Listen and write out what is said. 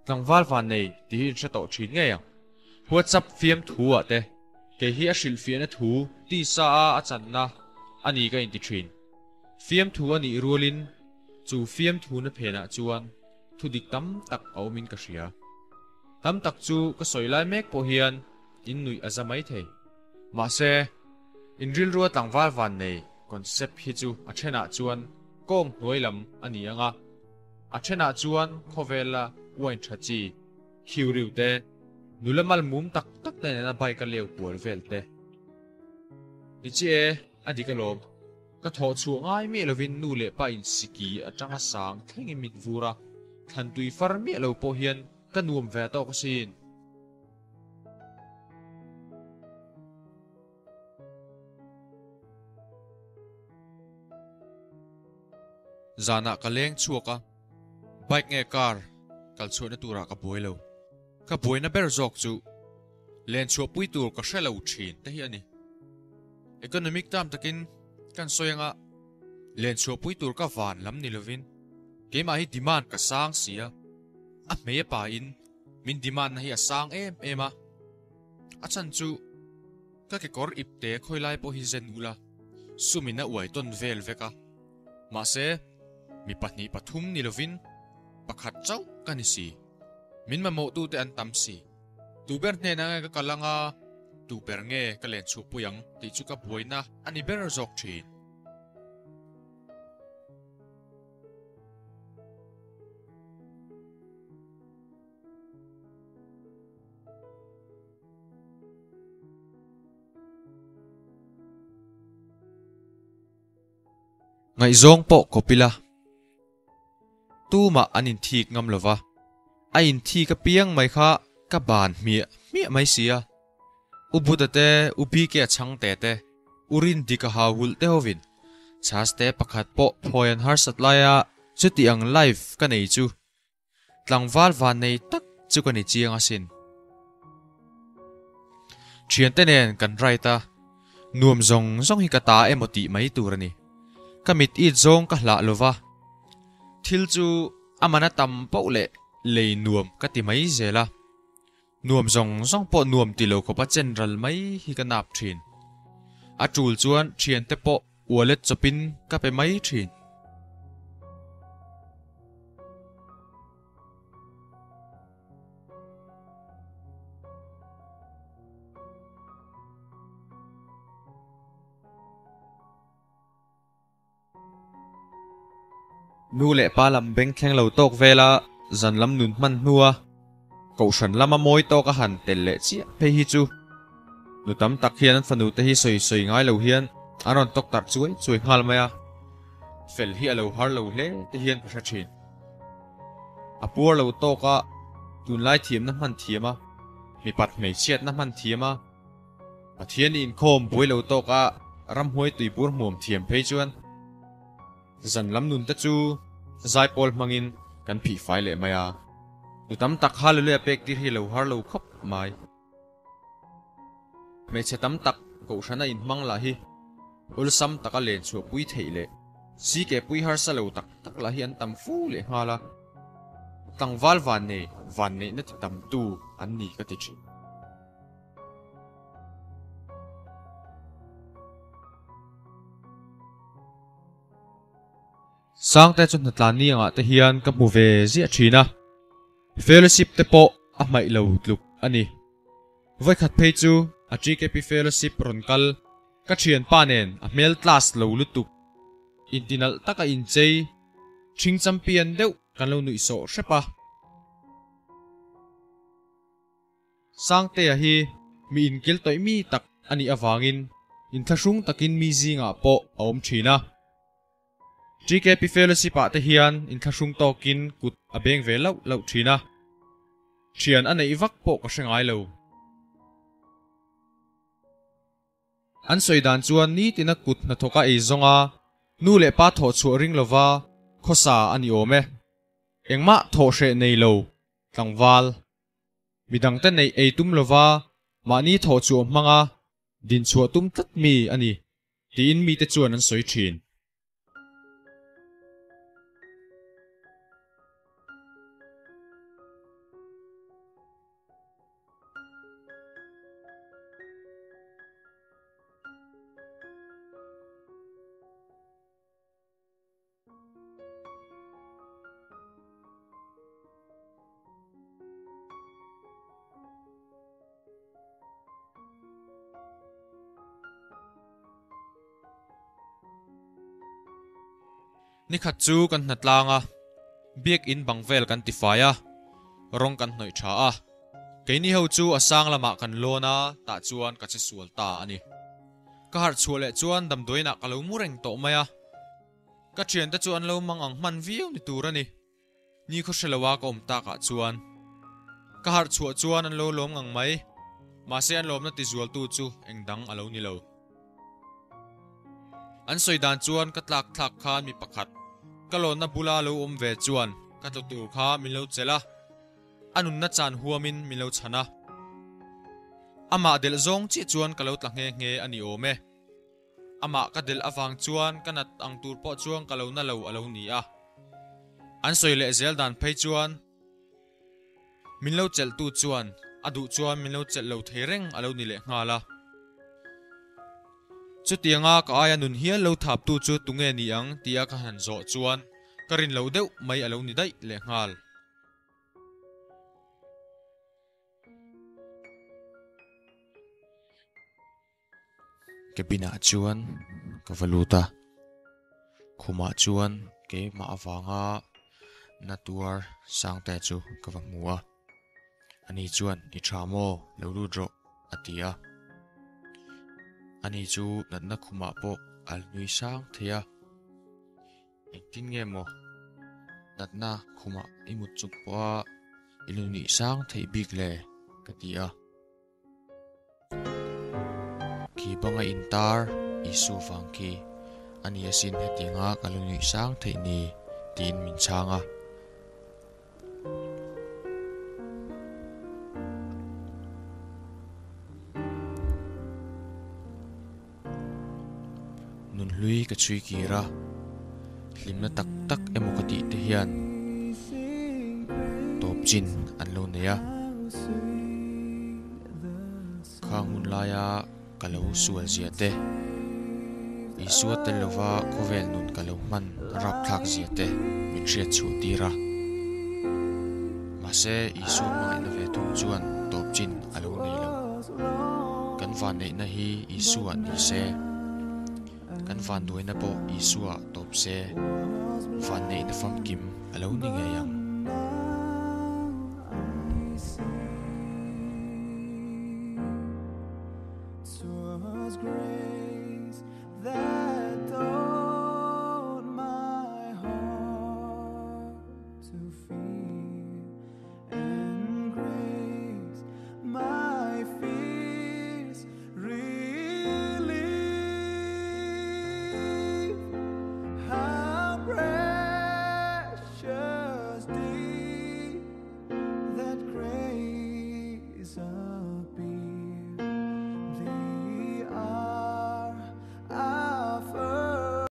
tlangwal van nei ti hi sa to thin nge yang WhatsApp fiam thu ate ke hi a hril fian a thu ti sa a chan na ani ka in ti thin fiam thu ani rolin chu fiam thu na phena chuan thu dik tam tak aumin ka hria tam tak chu ka soilai mek po hian in nui azamai thei ma se in ril ruwa tlangwal van nei concept hi chu a thena chuan kong hnuailam ani anga a thena chuan khovela wain thachi hiuriu te nulamal mum tak tak te na bai ka leu pual vel te ni che adi ka lom ka tho chu ngai mi lovin nu le pa in siki atanga sang thengi mit vura than tui far mi lo po hian ka nuam ve to ka sin zana ka leng chuaka bike nge car kal chuna tura ka boilo ka boina ber jok chu len chu pui tur ka hrelo thin te hi ani economic tam takin kan soyanga len chu pui tur ka van lam ni lovin ke ma hi demand ka sang sia a me pa in min demand na hi a sang em a chan chu ka ke kor ipte khoilai po hi zen ula sumina uai ton vel veka ma se mi pahnih pathum ni lovin pakhat chau kan si min ma mo tu te an tam si tu ber ne na ka kalanga tu ber nge ka len chu puyang ti chu ka boina ani ber jok thin ngai zong po kopila tu ma anin thik ngam lova a in thi ka piang mai kha ka ban mi mai sia ubudate ubi ke chang te te urin dika hawul te hovin chas te pakhat po phoyan har satlaya chuti ang live ka nei chu tlangwal van nei tak chu ka ni chiang asin thian te nen kan raita nuam zong zong hi ka ta emoti mai turani kamit I zong ka hla lova thil chu amana tam po le nuam ka ti mai zela nuam zong zong po nuam ti lo khopa general mai hi ka nap thin a tul chuan thian te po wallet chopin ka pe mai thin nu le pa lam beng thleng lo tok vela zan lam nun man hnuwa ko shan lama moi to ka han tel le chi pe hi chu nu tam tak hian an fanu te hi soi ngai lo hian aron tok tar chuai ngal maya fel hi alo har lo hle te hian ka thin apur lo to ka tun lai thiam na man thiama mi pat mei chiat na man thiama pathian in khom boi lo to ka ram hoi tui pur mom thiam phei chuan zan lam nun ta chu zai pol mangin kan phi fai le maya tu tam tak hal le pek ti hi lo har lo khop mai me che tam tak ko shana in mang la hi ul sam taka len chu pui thei le si ke pui har sa lo tak tak la hi an tam fu le hala tangwal van ne na ti tam tu an ni ka ti chi sang te chun tlani anga te hian ka mu ve zia thina fellowship te po a mai lo tluk ani vai khat phei chu a GKP fellowship ronkal ka thian panen a mel class lo lutuk intinal taka in chei thing champion deuh kan lo nui so hrepa sang te a hi mi in kel toi mi tak ani awangin in thasung takin mi zinga po aum thina GKP fellowship te hian in thasung tokin kut abeng ve lo thina thian anei vak po ka hrengai lo an soidan chuan ni tina kut na thoka ei zonga nu le pa tho chu ring lova khosa ani ome engma tho hre nei lo tlangwal midang te nei ei tum lova mani tho chu manga din chu tum tat mi ani tin mi te chuan an soi thin ni khat chu kan hnatlanga biak in bangvel kan tifaya rong kan hnoi tha a keini ho chu asang lama kan lona ta chuan ka che sual ta ani ka har chhuale chuan damdoina kalo mureng to maya ka thian ta chuan lo mang ang man viu ni turani ni kho shelawa ka om ta ka chuan ka har chhuwa chuan an lo lom ngang mai ma se an lom na ti zual tu chu engdang alo ni lo an soidan chuan ka tlak thak khan mi pakhat kalon na bula lo om ve chuan ka to tu kha mi lo chela anun na chan huamin mi lo chhana ama del zong chi chuan kalo tlak nge ani ome ama ka del awang chuan kanat ang tur po chuang kalo na lo alo ni a an soile zel dan phei chuan min lo chel tu chuan adu chuan min lo chel lo thereng alo ni le ngala chu tianga ka aya nun hian lo thap tu chu tunge ni ang tia ka han zo chuan karin lo deuh mai alo ni dai le ngal ke bina chuan ka valuta khuma chuan ke ma awanga natuar sangte chu ka vamua ani chuan ni thamo lo ru dro atia ani chu natna khuma po al nui sang thea engtin nge mo natna khuma imut chuk po iluni sang thei big le katia ki banga intar isu fangki ani asin hetinga kaluni sang thei ni tin min changa nun hlui ka chui kira hlimna tak tak emokati te hian top chin an lo neya khangun laya kalo sual ziate isuat telova kovel nun kalo man rap thak ziate min riat chu tira mase isu ma ina ve thum chuan top chin alo nei lo kan van nei na hi isu an ni se kan van duina po isua top se van nei na fam kim alo ni nge yang That taught my heart to feel.